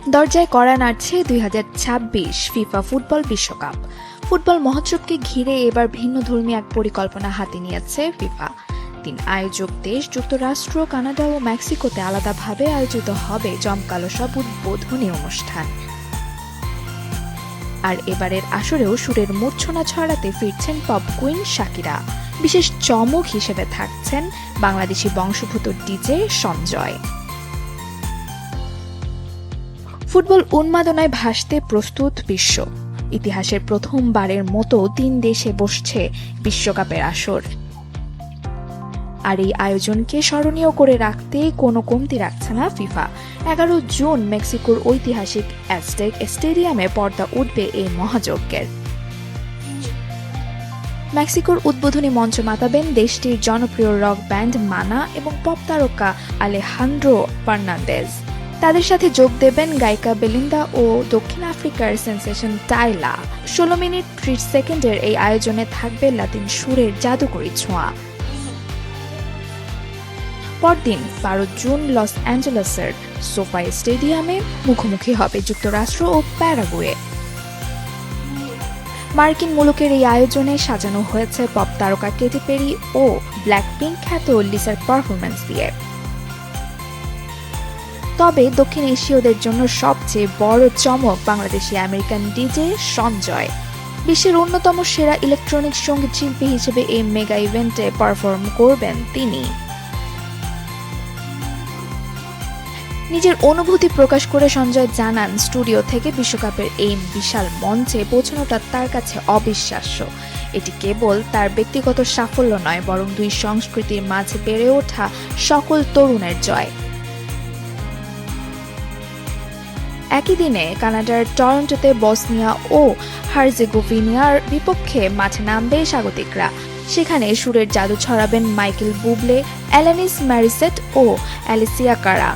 দরজায় কড়া নাড়ছে 2026 FIFA football বিশ্বকাপ। ফুটবল মহোৎসবকে ঘিরে এবার ভিন্ন ধর্মী এক পরিকল্পনা হাতে নিয়েছে ফিফা। 3 আয়োজক দেশ যুক্তরাষ্ট্র, কানাডা ও মেক্সিকোতে আলাদাভাবে আয়োজিত হবে জমকালো সব উদ্বোধনী অনুষ্ঠান। আর এবারের আসরেও সুরের মূর্ছনা ছড়াতে ফিরছেন পপ কুইন শাকিরা। বিশেষ চমক হিসেবে থাকছেন বাংলাদেশি বংশোদ্ভূত ডিজে সঞ্জয়। ফুটবল উন্মাদনায় ভাসতে প্রস্তুত বিশ্ব। ইতিহাসের প্রথমবারের মতো 3 দেশে বসছে বিশ্বকাপের আসর। আর এই আয়োজনকে স্মরণীয় করে রাখতে কোনো কমতি রাখছে না ফিফা। 11 জুন মেক্সিকোর ঐতিহাসিক অ্যাজটেক স্টেডিয়ামে পর্দা উঠবে এই মহাযজ্ঞের। মেক্সিকোর উদ্বোধনী মঞ্চ মাতাবেন দেশটির জনপ্রিয় রক ব্যান্ড মানা এবং পপ তারকা আলেহান্দ্রো ফার্নান্দেজ। তাদের সাথে যোগ দেবেন গায়িকা বেলিন্দা ও দক্ষিণ আফ্রিকার সেন্সেশন টাইলা। 16 মিনিট 30 সেকেন্ডের এই আয়োজনে থাকবে লাতিন সুরের জাদুকরী ছোঁয়া। পরদিন 12 জুন লস অ্যাঞ্জেলেসের সোফাই স্টেডিয়ামে মুখোমুখি হবে যুক্তরাষ্ট্র ও প্যারাগুয়ে। মার্কিন মুলুকের এই আয়োজনে সাজানো হয়েছে পপ তারকা কেটি পেরি ও ব্ল্যাকপিঙ্ক খ্যাত লিসার পারফরম্যান্স দিয়ে। তবে দক্ষিণ এশীয়দের জন্য সবচেয়ে বড় চমক বাংলাদেশি আমেরিকান ডিজে সঞ্জয়। বিশ্বের অন্যতম সেরা ইলেকট্রনিক সঙ্গীত শিল্পী হিসেবে এই মেগা ইভেন্টে পারফর্ম করবেন তিনি। নিজের অনুভূতি প্রকাশ করে সঞ্জয় জানান, স্টুডিও থেকে বিশ্বকাপের এই বিশাল মঞ্চে পৌঁছানোটা তার কাছে অবিশ্বাস্য। এটি কেবল তার ব্যক্তিগত সাফল্য নয়, বরং দুই সংস্কৃতির মাঝে বেড়ে ওঠা সকল তরুণের জয়। একই দিনে কানাডার টরন্টোতে বসনিয়া ও হার্জেগোভিনার বিপক্ষে মাঠে নামবে স্বাগতিকরা। সেখানে সুরের জাদু ছড়াবেন মাইকেল বুবলে, অ্যালানিস ম্যারিসেট ও অ্যালিসিয়া কারা।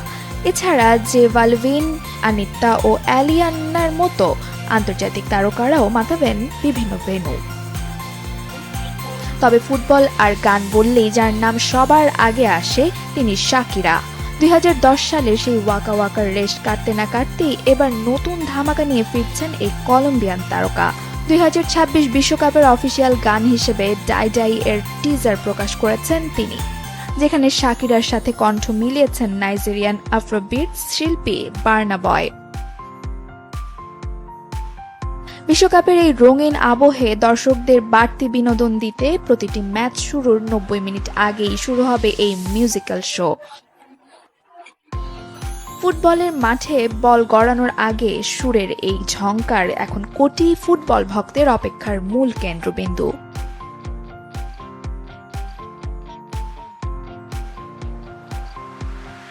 এছাড়া জে বালভিন, আনিতা ও অ্যালিয়ান্নার মতো আন্তর্জাতিক তারকারাও মাতাবেন বিভিন্ন ভেন্যু। তবে ফুটবল আর গান বললেই যার নাম সবার আগে আসে তিনি শাকিরা। 2010 সালে সেই ওয়াকা ওয়াকার রেস্ট কাটতে না কাটতেই এবার নতুন ধামাকা নিয়ে ফিরছেন এই কলম্বিয়ান তারকা। 2026 বিশ্বকাপের অফিসিয়াল গান হিসেবে ডাই ডাই এর টিজার প্রকাশ করেছেন তিনি, যেখানে শাকিরার সাথে কণ্ঠ মিলিয়েছেন নাইজেরিয়ান আফ্রোবিট শিল্পী বার্না বয়। বিশ্বকাপের এই রঙিন আবহে দর্শকদের বাড়তি বিনোদন দিতে প্রতিটি ম্যাচ শুরুর 90 মিনিট আগেই শুরু হবে এই মিউজিক্যাল শো। ফুটবলের মাঠে বল গড়ানোর আগে সুরের এই ঝংকার এখন কোটি ফুটবল ভক্তের অপেক্ষার মূল কেন্দ্রবিন্দু।